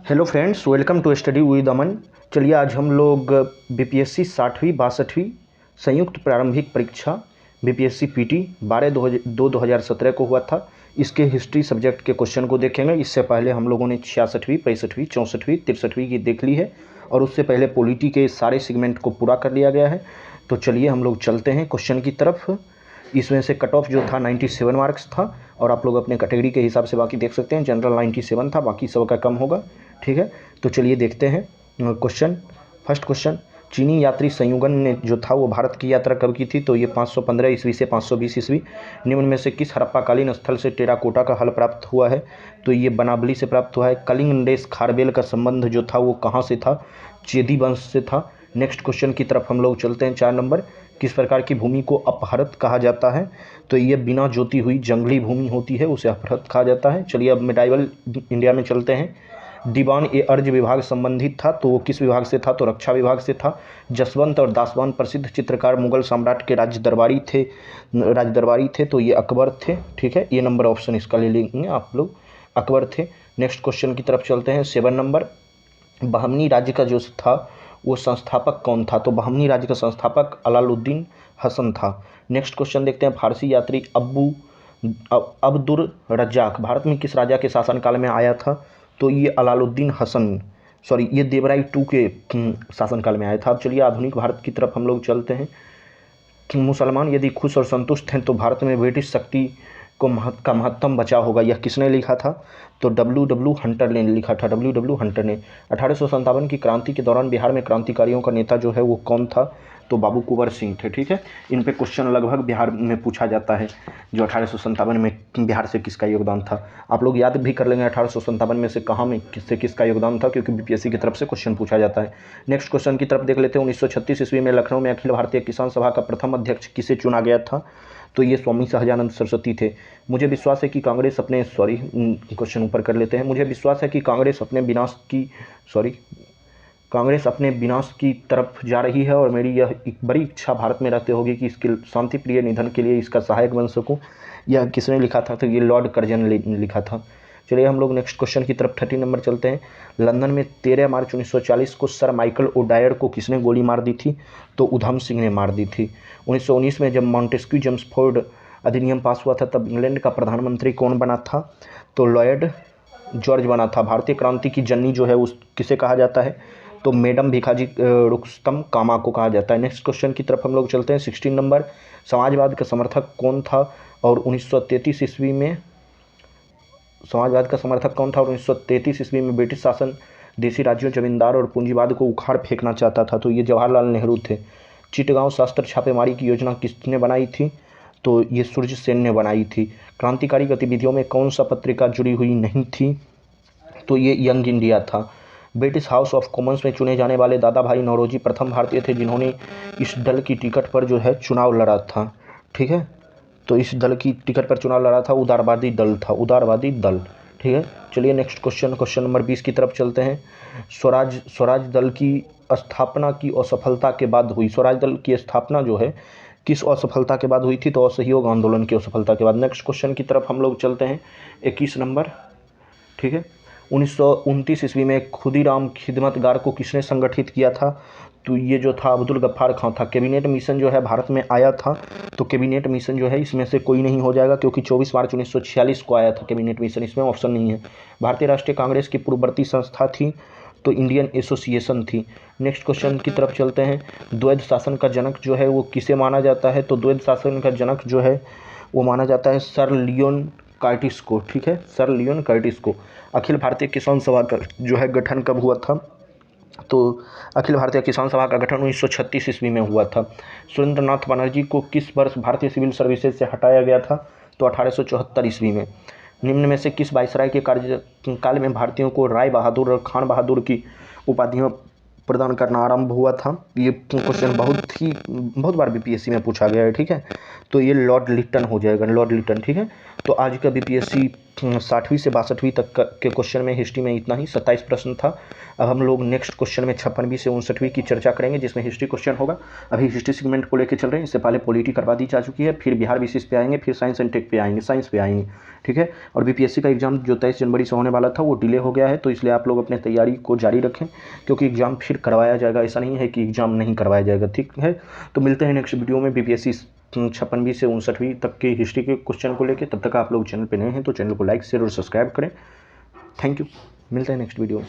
Hello friends, welcome to study with Aman. चलिए आज हम लोग बीपीएससी 60वीं 62वीं संयुक्त प्रारंभिक परीक्षा बीपीएससी पीटी 12/2/2017 को हुआ था, इसके हिस्ट्री सब्जेक्ट के क्वेश्चन को देखेंगे। इससे पहले हम लोगों ने 66वीं 65वीं 64वीं 63वीं की देख ली है और उससे पहले पॉलिटी के सारे सेगमेंट को पूरा कर लिया गया है। तो चलिए हम लोग चलते हैं क्वेश्चन की तरफ। इसमें से कट ऑफ जो था 97 मार्क्स था और आप लोग अपने कैटेगरी के हिसाब से बाकी देख सकते हैं। जनरल 97 था, बाकी सब का कम होगा। ठीक है, तो चलिए देखते हैं क्वेश्चन। फर्स्ट क्वेश्चन, चीनी यात्री संयुगन ने जो था वो भारत की यात्रा कब की थी? तो ये 515 ईस्वी से 520 ईस्वी। निम्न में से किस हड़प्पाकालीन स्थल से टेराकोटा का हल प्राप्त हुआ है? तो ये बनावली से प्राप्त हुआ है। कलिंग नरेश खारबेल का संबंध जो था वो कहाँ से था? चेदी वंश से था। नेक्स्ट क्वेश्चन की तरफ हम लोग चलते हैं। 4 नंबर, किस प्रकार की भूमि को अपहृत कहा जाता है? तो ये बिना जोती हुई जंगली भूमि होती है, उसे अपहृत कहा जाता है। चलिए अब मिडाइवल इंडिया में चलते हैं। दीवान ए अर्ज विभाग संबंधित था, तो वो किस विभाग से था? तो रक्षा विभाग से था। जसवंत और दासवान प्रसिद्ध चित्रकार मुगल सम्राट के राज दरबारी थे, तो ये अकबर थे। ठीक है, ये नंबर ऑप्शन इसका ले लेंगे आप लोग, अकबर थे। नेक्स्ट क्वेश्चन की तरफ चलते हैं। 7 नंबर, बहमनी राज्य का जो था वो संस्थापक कौन था? तो बहमनी राज्य का संस्थापक अलाउद्दीन हसन था। नेक्स्ट क्वेश्चन देखते हैं। फारसी यात्री अब्दुर रज्जाक भारत में किस राजा के शासनकाल में आया था? तो ये अलाउद्दीन हसन, सॉरी ये देवराय II के शासनकाल में आया था। अब चलिए आधुनिक भारत की तरफ हम लोग चलते हैं। मुसलमान यदि खुश और संतुष्ट हैं तो भारत में ब्रिटिश शक्ति का महत्तम बचाव होगा, यह किसने लिखा था? तो W हंटर ने लिखा था। W हंटर ने। 1857 की क्रांति के दौरान बिहार में क्रांतिकारियों का नेता जो है वो कौन था? तो बाबू कुंवर सिंह थे। ठीक है, इन पे क्वेश्चन लगभग बिहार में पूछा जाता है, जो 1857 में बिहार से किसका योगदान था। आप लोग याद भी कर लेंगे 1857 में से कहाँ में किसका योगदान था, क्योंकि बीपीएससी की तरफ से क्वेश्चन पूछा जाता है। नेक्स्ट क्वेश्चन की तरफ देख लेते हैं। 1936 ईस्वी में लखनऊ में अखिल भारतीय किसान सभा का प्रथम अध्यक्ष किसे चुना गया था? तो ये स्वामी सहजानंद सरस्वती थे। मुझे विश्वास है कि कांग्रेस अपने क्वेश्चन ऊपर कर लेते हैं। मुझे विश्वास है कि कांग्रेस अपने विनाश की तरफ जा रही है और मेरी यह एक बड़ी इच्छा भारत में रहते होगी कि इसके शांति प्रिय निधन के लिए इसका सहायक बन सकूं। यह किसने लिखा था? तो ये लॉर्ड कर्जन ने लिखा था। चलिए हम लोग नेक्स्ट क्वेश्चन की तरफ 30 नंबर चलते हैं। लंदन में 13 मार्च 1940 को सर माइकल ओडायर को किसने गोली मार दी थी? तो उधम सिंह ने मार दी थी। 1919 में जब मॉन्टेस्क्यू जेम्सफोर्ड अधिनियम पास हुआ था तब इंग्लैंड का प्रधानमंत्री कौन बना था? तो लॉर्ड जॉर्ज बना था। भारतीय क्रांति की जननी जो है उस किसे कहा जाता है? तो मैडम भिखाजी रुस्तम कामा को कहा जाता है। नेक्स्ट क्वेश्चन की तरफ हम लोग चलते हैं। 16 नंबर, समाजवाद का समर्थक कौन था और 1933 ईस्वी में ब्रिटिश शासन देशी राज्यों, जमींदार और पूंजीवाद को उखाड़ फेंकना चाहता था? तो ये जवाहरलाल नेहरू थे। चिटगांव शस्त्र छापेमारी की योजना किसने बनाई थी? तो ये सूर्य सेन ने बनाई थी। क्रांतिकारी गतिविधियों में कौन सा पत्रिका जुड़ी हुई नहीं थी? तो ये यंग इंडिया था। ब्रिटिश हाउस ऑफ कॉमन्स में चुने जाने वाले दादा भाई नौरोजी प्रथम भारतीय थे जिन्होंने इस दल की टिकट पर जो है चुनाव लड़ा था। ठीक है, तो इस दल की टिकट पर चुनाव लड़ा था, उदारवादी दल था, उदारवादी दल। ठीक है, चलिए नेक्स्ट क्वेश्चन नंबर 20 की तरफ चलते हैं। स्वराज दल की स्थापना की असफलता के बाद हुई। स्वराज दल की स्थापना जो है किस असफलता के बाद हुई थी? तो असहयोग आंदोलन की असफलता के बाद। नेक्स्ट क्वेश्चन की तरफ हम लोग चलते हैं। 21 नंबर, ठीक है, 1929 ईस्वी में खुदीराम खिदमतगार को किसने संगठित किया था? तो ये जो था अब्दुल गफ्फार खां था। कैबिनेट मिशन जो है भारत में आया था, तो कैबिनेट मिशन जो है इसमें से कोई नहीं हो जाएगा क्योंकि 24 मार्च 1946 को आया था कैबिनेट मिशन, इसमें ऑप्शन नहीं है। भारतीय राष्ट्रीय कांग्रेस की पूर्ववर्ती संस्था थी तो इंडियन एसोसिएशन थी। नेक्स्ट क्वेश्चन की तरफ चलते हैं। द्वैध शासन का जनक जो है वो किसे माना जाता है? तो द्वैध शासन का जनक जो है वो माना जाता है सर लियोन कर्टिस को। ठीक है, सर लियोन कर्टिस को। अखिल भारतीय किसान सभा का जो है गठन कब हुआ था? तो अखिल भारतीय किसान सभा का गठन 1936 ईस्वी में हुआ था। सुरेंद्रनाथ बनर्जी को किस वर्ष भारतीय सिविल सर्विसेज से हटाया गया था? तो 1874 ईस्वी में। निम्न में से किस वायसराय के कार्यकाल में भारतीयों को राय बहादुर और खान बहादुर की उपाधियां प्रदान करना आरंभ हुआ था? ये क्वेश्चन बहुत बार बीपीएससी में पूछा गया है। ठीक है, तो ये लॉर्ड लिटन हो जाएगा, लॉर्ड लिटन। ठीक है, तो आज का बीपीएससी 60वीं से 62वीं तक के क्वेश्चन में हिस्ट्री में इतना ही 27 प्रश्न था। अब हम लोग नेक्स्ट क्वेश्चन में 56वीं से 59वीं की चर्चा करेंगे, जिसमें हिस्ट्री क्वेश्चन होगा। अभी हिस्ट्री सेगमेंट को लेकर चल रहे हैं, इससे पहले पॉलिटी करवा दी जा चुकी है, फिर बिहार विशेष पे आएंगे, फिर साइंस एंड टेक पे आएंगे, साइंस पे आएंगे, ठीक है। और बीपीएससी का एग्जाम जो 23 जनवरी से होने वाला था वो डिले हो गया है, तो इसलिए आप लोग अपने तैयारी को जारी रखें, क्योंकि एग्जाम फिर करवाया जाएगा, ऐसा नहीं है कि एग्जाम नहीं करवाया जाएगा, ठीक है। तो मिलते हैं नेक्स्ट वीडियो में बीपीएससी 56वीं से 59वीं तक की हिस्ट्री के क्वेश्चन को लेकर। तब तक आप लोग चैनल पे नए हैं तो चैनल को लाइक शेयर और सब्सक्राइब करें। थैंक यू, मिलते हैं नेक्स्ट वीडियो में।